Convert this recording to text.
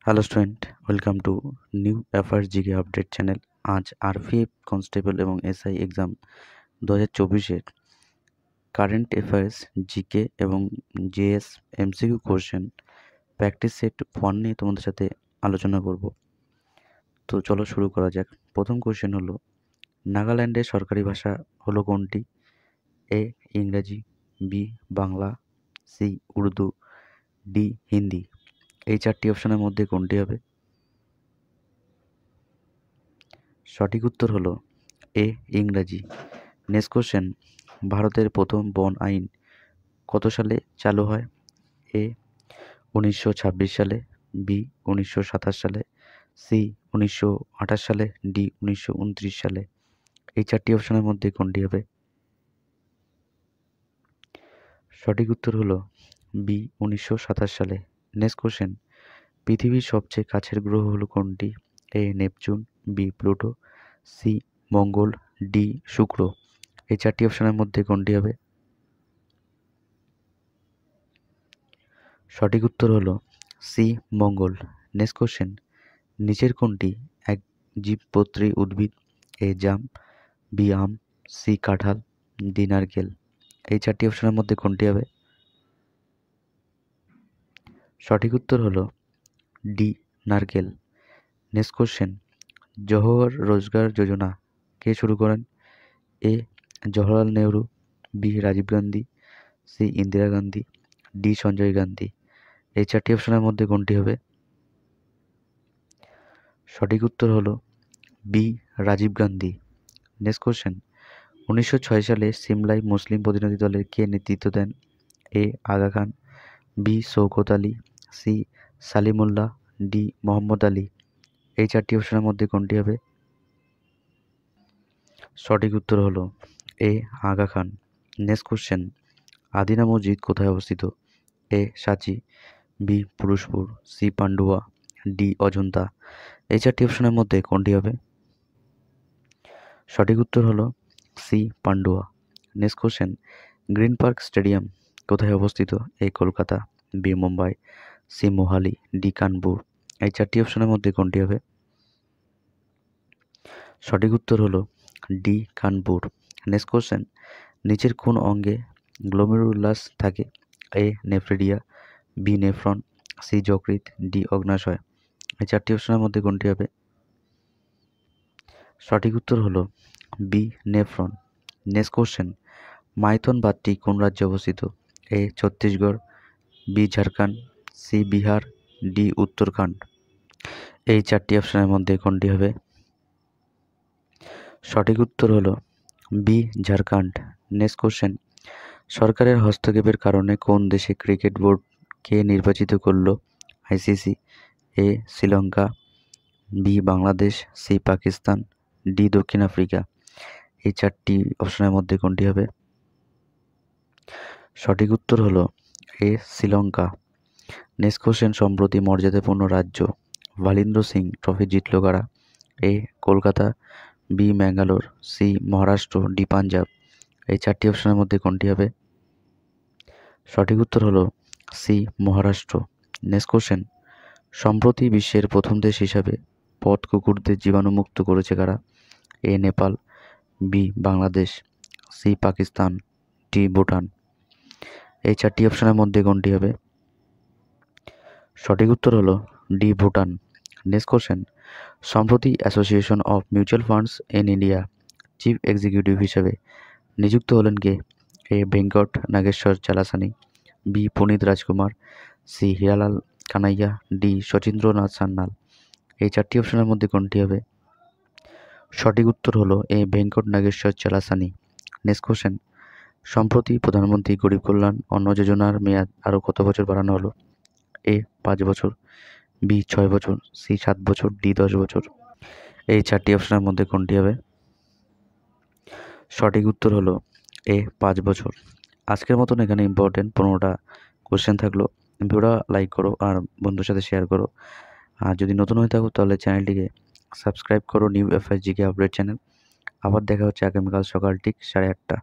Hello student, welcome to new FIR GK update channel. আজ RPF constable এবং SI exam 2024-এর current affairs GK এবং JS MCQ question practice set 1 নিয়ে তোমাদের সাথে আলোচনা করব। তো চলো শুরু করা যাক। প্রথম কোশ্চেন হলো, নাগাল্যান্ডের সরকারি ভাষা হলো কোনটি? A Ingraji, B Bangla, C Urdu, D Hindi. এই চারটি অপশনের মধ্যে কোনটি হবে? সঠিক উত্তর হলো এ ইংরাজি। নেক্সট কোশ্চেন, ভারতের প্রথম বন আইন কত সালে চালু হয়? এ 1926 সালে, বি 1927 সালে, সি 1928 সালে, ডি 1929 সালে। এই চারটি অপশনের মধ্যে কোনটি হবে? সঠিক উত্তর হলো বি 1927 সালে। নেক্সট কোশ্চেন, পৃথিবীর সবচেয়ে কাছের গ্রহ হলো কোনটি? এ নেপচুন, বি প্লুটো, সি মঙ্গল, ডি শুক্র। এই চারটি অপশনের মধ্যে কোনটি হবে? সঠিক উত্তর হলো সি মঙ্গল। নেক্সট কোশ্চেন, নিচের কোনটি এক জীবপত্রী উদ্ভিদ? এ জাম, বি আম, সি কাঁঠাল, ডি নারকেল। এই চারটি অপশনের মধ্যে কোনটি হবে? সঠিক উত্তর হলো ডি নারকেল। নেক্সট কোশ্চেন, জওহর রোজগার যোজনা কে শুরু করেন? A Jawaharlal Nehru, B Rajiv Gandhi, C Indira Gandhi, D Sanjay Gandhi. এই চারটি অপশনের মধ্যে কোনটি হবে? সঠিক উত্তর হলো B Rajiv Gandhi. Next question, 1906 সালে সিমলায় মুসলিম প্রতিনিধি দলের কে নেতৃত্ব দেন? A Aga Khan, B Shaukat Ali, C Salimullah, D Mohammad Ali. এই চারটি অপশনের মধ্যে কোনটি হবে? সঠিক উত্তর হলো A Aga Khan. Next question, Adina মসজিদ কোথায় অবস্থিত? এ সাঁচি, B Purushapur, C Pandua, D Ajanta. এই চারটি অপশনের মধ্যে কোনটি হবে? সঠিক উত্তর হলো C Pandua. Next question, green park stadium কোথায় অবস্থিত? A Kolkata, B Mumbai, C Mohali, D Kanpur. এই চারটি অপশনের মধ্যে কোনটি হবে? সঠিক উত্তর হলো ডি কানপুর। নেক্সট কোশ্চেন, নিচের কোন অঙ্গে গ্লোমেরুলাস থাকে? এ নেফ্রিডিয়া, বি নেফ্রন, সি যকৃৎ, ডি অগ্নাশয়। এই চারটি অপশনের মধ্যে কোনটি হবে? সঠিক উত্তর হলো B nephron. Next question, Maithon বাঁধটি কোন রাজ্যে অবস্থিত? A Chhattisgarh, B Jharkhand, C Bihar, D Uttarakhand. এই চারটি অপশনের মধ্যে কোনটি হবে? সঠিক উত্তর হলো বি ঝাড়খণ্ড। নেক্সট কোশ্চেন, সরকারের হস্তক্ষেপের কারণে কোন দেশে ক্রিকেট বোর্ডকে নির্বাচিত করলো ICC? A Sri Lanka, B Bangladesh, C Pakistan, D দক্ষিণ আফ্রিকা। এই চারটি অপশনের মধ্যে কোনটি হবে? সঠিক উত্তর হলো এ শ্রীলঙ্কা। নেক্সট কোশ্চেন, সম্প্রতি মর্যাদাপূর্ণ রাজ্য ভালিন্দ্র সিং ট্রফি জিতল কারা? A Kolkata, B Mangalore, C Maharashtra, D Punjab. এই চারটি অপশনের মধ্যে কোনটি হবে? সঠিক উত্তর হলো সি মহারাষ্ট্র। নেক্সট কোশ্চেন, সম্প্রতি বিশ্বের প্রথম দেশ হিসাবে পথ কুকুরদের জীবাণুমুক্ত করেছে কারা? A Nepal, B Bangladesh, C Pakistan, D Bhutan. এই চারটি অপশনের মধ্যে কোনটি হবে? সঠিক উত্তর হলো ডি ভুটান। নেক্সট কোশ্চেন, সম্প্রতি association of mutual funds in India chief executive হিসেবে নিযুক্ত হলেন কে? A Venkat Nageswara Chalasani, B Puneet Rajkumar, C Hiralal Kanaiya, D Sachindranath Sanyal. এই চারটি অপশনের মধ্যে কোনটি হবে? সঠিক উত্তর হলো A Venkat Nageswara Chalasani. Next question, সম্প্রতি প্রধানমন্ত্রী গরিব কল্যাণ অন্ন যোজনার মেয়াদ আরও কত বছর বাড়ানো হলো? এ 5 বছর, বি 6 বছর, সি 7 বছর, ডি 10 বছর। এই চারটি অপশনের মধ্যে কোনটি হবে? সঠিক উত্তর হলো এ 5 বছর। আজকের মতন এখানে ইম্পর্টেন্ট 15টা কোশ্চেন থাকলো। ভিডিওটা লাইক করো আর বন্ধুর সাথে শেয়ার করো। আর যদি নতুন হয়ে থাকো তাহলে চ্যানেলটিকে সাবস্ক্রাইব করো, new FIR GK update channel. আবার দেখা হচ্ছে আগামীকাল সকাল ঠিক 8:30।